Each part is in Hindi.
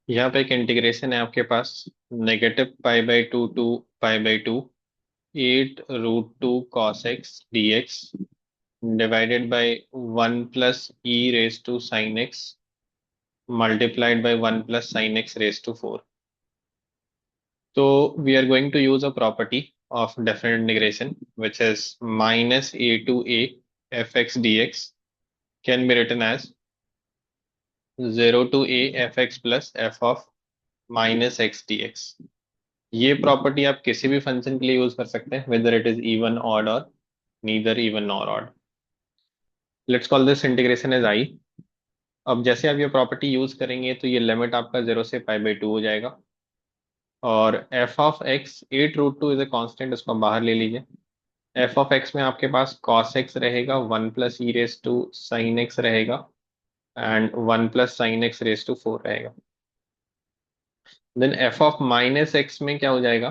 यहाँ पे एक इंटीग्रेशन है आपके पास, -π/2 to π/2 8√2 cos x dx divided by 1 + e⁻⁻sin x multiplied by 1 + sin x⁻⁴। तो we are going to use a property of definite integration which is -a to a f(x) dx can be written as 0 to a f(x) plus f of -x dx। ये प्रॉपर्टी आप किसी भी फंक्शन के लिए यूज कर सकते हैं, whether it is even, odd और neither even nor odd. Let's call this integration as I. अब जैसे आप ये प्रॉपर्टी यूज करेंगे तो ये लिमिट आपका 0 से π/2 हो जाएगा, और F of x 8√2 is a constant, इसको आप बाहर ले लीजिए। एफ ऑफ एक्स में आपके पास कॉस एक्स रहेगा, 1 + e⁻⁻sin x रहेगा, एंड 1 + sin x⁻⁴ रहेगा। देन एफ ऑफ -x में क्या हो जाएगा,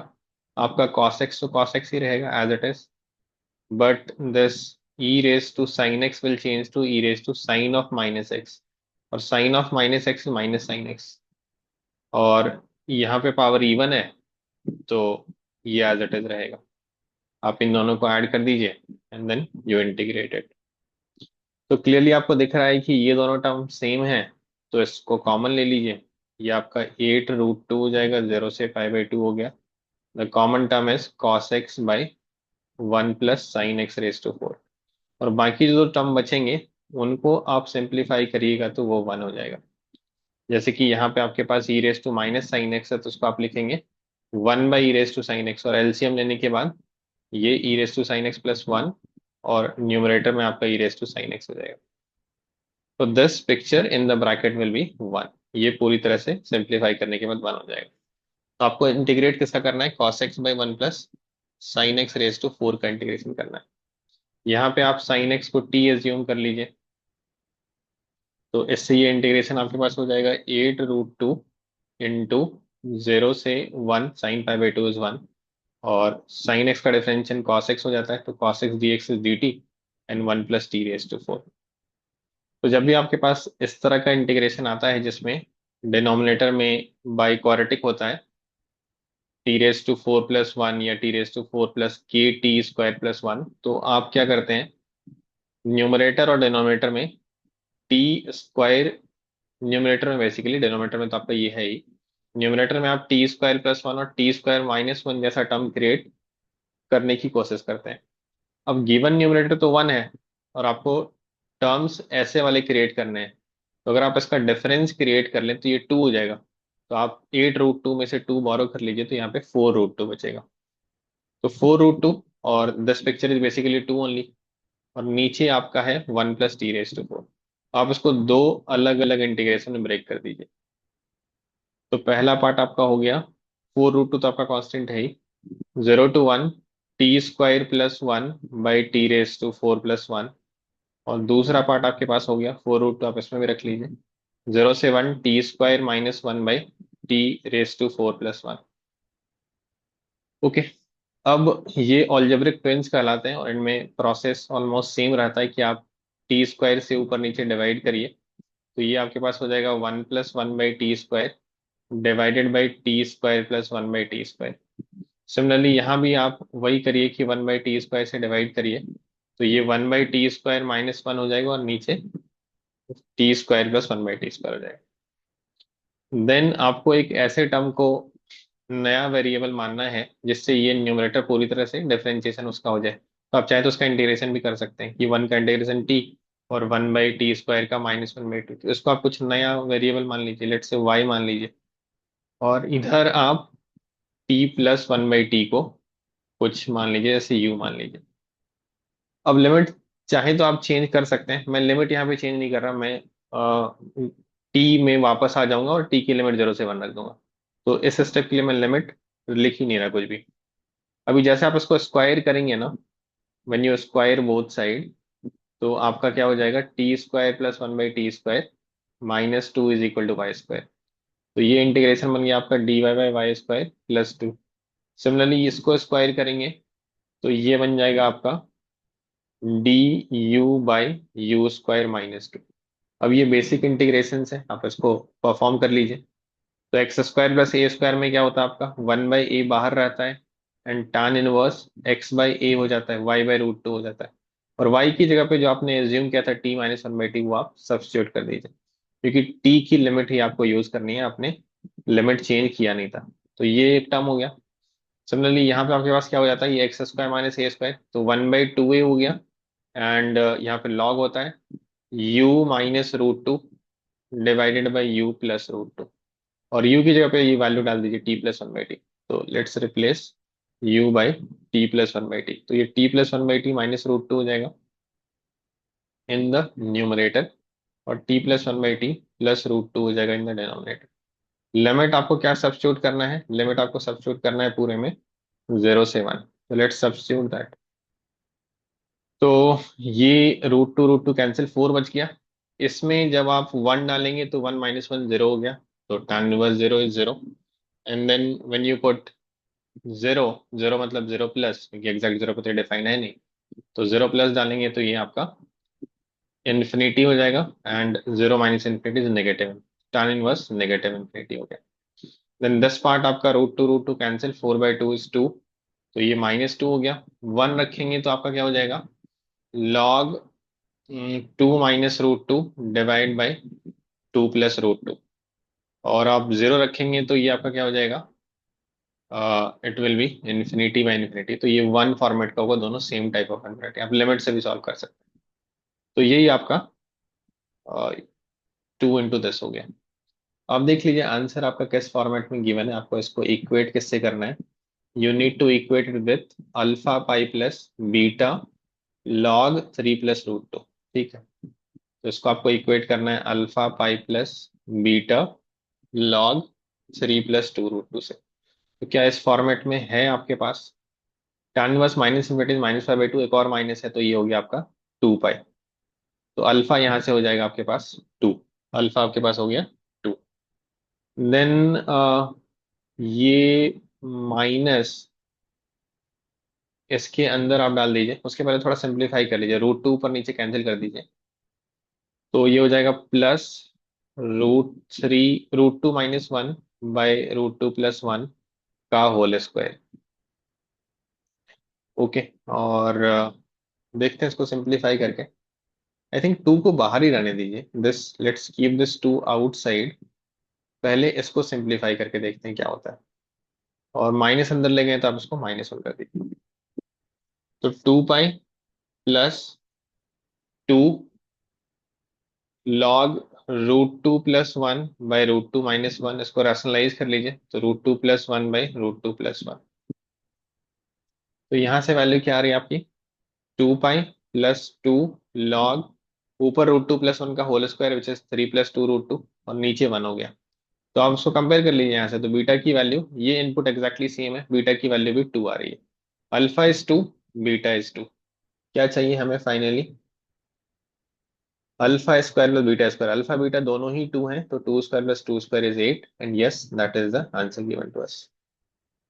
आपका cos x तो cos x ही रहेगा as it is, but this e raised to sin x will change to e raised to sin of -x, और sin of -x minus sin x, और यहाँ पे पावर इवन है तो ये एज इट इज रहेगा। आप इन दोनों को ऐड कर दीजिए and then you integrate it. तो क्लियरली आपको दिख रहा है कि ये दोनों टर्म सेम है, तो इसको कॉमन ले लीजिए। ये आपका 8√2 हो जाएगा, 0 से π/2 हो गया। The common term is cos x by 1 + sin x⁻⁴। और बाकी जो टर्म बचेंगे उनको आप सिंप्लीफाई करिएगा तो वो 1 हो जाएगा। जैसे कि यहाँ पे आपके पास e⁻⁻sin x है, तो उसको आप लिखेंगे 1/e⁻⁻sin x, और एलसीएम लेने के बाद ये e⁻⁻sin x+1, और न्यूमरेटर में आपका e⁻⁻sin x हो जाएगा। तो this picture in the bracket will be 1। ये पूरी तरह से सिंप्लीफाई करने के बाद 1 हो जाएगा। तो आपको इंटीग्रेट किसका करना है, cos x by 1 + sin x⁻⁴ का इंटीग्रेशन करना है। यहाँ पे आप sin x को t एज्यूम कर लीजिए, तो इससे ये इंटीग्रेशन आपके पास हो जाएगा 8√2 × 0 से 1 sin π/2 इज 1, और sin x का डिफरेंशियल cos x हो जाता है, तो cos x dx is dt, and 1 + t⁻⁴। तो जब भी आपके पास इस तरह का इंटीग्रेशन आता है जिसमें डिनोमिनेटर में बाई क्वाड्रेटिक होता है, t⁻⁴ + 1 या t⁻⁴ + kt² + 1, तो आप क्या करते हैं, न्यूमरेटर और डिनोमिनेटर में टी स्क्वायर, न्यूमरेटर में बेसिकली, डिनोमिनेटर में तो आपका ये है ही, न्यूमरेटर में आप t² + 1 और t² - 1 जैसा टर्म क्रिएट करने की कोशिश करते हैं। अब गिवन न्यूमरेटर तो 1 है, और आपको टर्म्स ऐसे वाले क्रिएट करने हैं, तो अगर आप इसका डिफरेंस क्रिएट कर लें तो ये 2 हो जाएगा। तो आप 8√2 में से 2 बोरो कर लीजिए, तो यहाँ पे 4√2 बचेगा। तो 4√2, और this picture is basically 2 only, और नीचे आपका है 1 + t⁻⁴। आप इसको दो अलग अलग इंटीग्रेशन में ब्रेक कर दीजिए। तो पहला पार्ट आपका हो गया, 4√2 तो आपका कांस्टेंट है ही, 0 to 1 t² + 1 / t⁻⁴ + 1, और दूसरा पार्ट आपके पास हो गया 4√2, आप इसमें भी रख लीजिए, 0 से 1 t² - 1 / t⁻⁴ + 1। ओके। अब ये ऑलजेब्रिक ट्विंस कहलाते हैं, और इनमें प्रोसेस ऑलमोस्ट सेम रहता है कि आप t² से ऊपर नीचे डिवाइड करिए, तो ये आपके पास हो जाएगा 1 + 1/t² divided by t² + 1/t²। Similarly यहाँ भी आप वही करिए कि 1/t² से डिवाइड करिए, तो ये 1/t² - 1 हो जाएगा, और नीचे t² + 1/t² हो जाएगा। देन आपको एक ऐसे टर्म को नया वेरिएबल मानना है जिससे ये न्यूमरेटर पूरी तरह से डिफरेंशिएशन उसका हो जाए। तो आप चाहे तो उसका इंटीग्रेशन भी कर सकते हैं कि 1 का इंटीग्रेशन t, और 1/t² का -1/2, तो इसको आप कुछ नया वेरिएबल मान लीजिए, लेट्स से y मान लीजिए, और इधर आप t + 1/t को कुछ मान लीजिए, जैसे u मान लीजिए। अब लिमिट चाहे तो आप चेंज कर सकते हैं, मैं लिमिट यहाँ पे चेंज नहीं कर रहा, मैं टी में वापस आ जाऊंगा और टी की लिमिट 0 से 1 रख दूंगा। तो इस स्टेप के लिए मैं लिमिट लिख ही नहीं रहा कुछ भी। अभी जैसे आप इसको स्क्वायर करेंगे ना, when you square both side, तो आपका क्या हो जाएगा, t² + 1/t² -2 = y²। तो ये इंटीग्रेशन बन गया आपका dy/y² + 2। सिमिलरली इसको स्क्वायर करेंगे तो ये बन जाएगा आपका du/u² - 2। अब ये बेसिक इंटीग्रेशन है, आप इसको परफॉर्म कर लीजिए। तो एक्स स्क्वायर प्लस ए स्क्वायर में क्या होता है आपका, 1/a बाहर रहता है, एंड tan इनवर्स x/a हो जाता है, y/√2 हो जाता है। और y की जगह पे जो आपने एज्यूम किया था t-1/t, वो आप सब्स्टिट्यूट कर दीजिए, क्योंकि t की लिमिट ही आपको यूज करनी है, आपने लिमिट चेंज किया नहीं था। तो ये एक टर्म हो गया। सिमिलरली यहाँ पे आपके पास क्या हो जाता है, ये एक्स स्क्वायर माइनस ए स्क्वायर, तो 1/2a हो गया। एंड यहाँ पे लॉग होता है u-√2 डिवाइडेड बाई u+√2। और u की जगह पे ये वैल्यू डाल दीजिए t+1/t। तो लेट्स रिप्लेस u/t+1/t। तो ये t+1/t -√2 हो जाएगा इन द न्यूमरेटर, और t+1/t +√2 हो जाएगा इन द डिनोमिनेटर। लिमिट आपको क्या सब्स्टिट्यूट करना है, लिमिट आपको सब्स्टिट्यूट करना है पूरे में 0 से 1। तो लेट्स सब्स्टिट्यूट दैट। तो ये √2 कैंसिल, 4 बच गया। इसमें जब आप 1 डालेंगे तो 1 - 1 0 हो गया, तो tan inverse 0 is 0। And then when you put 0, 0 मतलब 0+, क्योंकि एग्जैक्ट 0 पे तो डिफाइन है नहीं, तो 0+ डालेंगे तो ये आपका इन्फिनिटी हो जाएगा, and 0 - is negative, tan inverse negative infinity हो गया। देन दिस पार्ट आपका √2 कैंसिल, 4/2 इज 2, तो ये -2 हो गया। 1 रखेंगे तो आपका क्या हो जाएगा, log 2 - √2 डिवाइड बाई 2+√2। और आप 0 रखेंगे तो ये आपका क्या हो जाएगा, इट विल बी इन्फिनिटी/इन्फिनिटी। तो ये 1 फॉर्मेट का होगा, दोनों सेम टाइप ऑफ इन्फिनिटी, आप लिमिट से भी सॉल्व कर सकते हैं। तो यही आपका 2 × दिस हो गया। अब देख लीजिए आंसर आपका किस फॉर्मेट में गिवन है, आपको इसको इक्वेट किससे करना है। You need to equate it with alpha pi plus beta log 3+√2। ठीक है, तो इसको आपको इक्वेट करना है alpha pi plus beta log 3+2√2 से। तो क्या इस फॉर्मेट में है आपके पास, tan इनवर्स -∞ -5/2, एक और माइनस है, तो ये हो गया आपका 2 पाई। तो अल्फा यहाँ से हो जाएगा आपके पास 2, अल्फा आपके पास हो गया 2। देन ये माइनस इसके अंदर आप डाल दीजिए, उसके पहले थोड़ा सिंप्लीफाई कर लीजिए, √2 ऊपर नीचे कैंसिल कर दीजिए, तो ये हो जाएगा प्लस √3, √2 - 1/√2 + 1 का होल स्क्वायर। ओके, और देखते हैं इसको सिंप्लीफाई करके। आई थिंक 2 को बाहर ही रहने दीजिए, this let's keep this 2 outside. पहले इसको सिंप्लीफाई करके देखते हैं क्या होता है, और माइनस अंदर ले गए तो आप इसको -1 कर दीजिए। तो 2 पाई प्लस 2 लॉग √2 + 1/√2 - 1, इसको रैशनलाइज कर लीजिए, तो √2 + 1/√2 + 1। तो यहाँ से वैल्यू क्या आ रही है आपकी, 2 पाई प्लस 2 लॉग, ऊपर √2 + 1 का होल स्क्वायर विच इज 3 + 2√2, और नीचे 1 हो गया। तो आप उसको कंपेयर कर लीजिए यहाँ से, तो बीटा की वैल्यू, ये इनपुट एग्जैक्टली सेम है, बीटा की वैल्यू भी 2 आ रही है। Alpha is 2, beta is 2। क्या चाहिए हमें finally, alpha square plus beta square. Alpha beta दोनों ही 2 हैं, तो 2² + 2² is 8, and yes that is the answer given to us.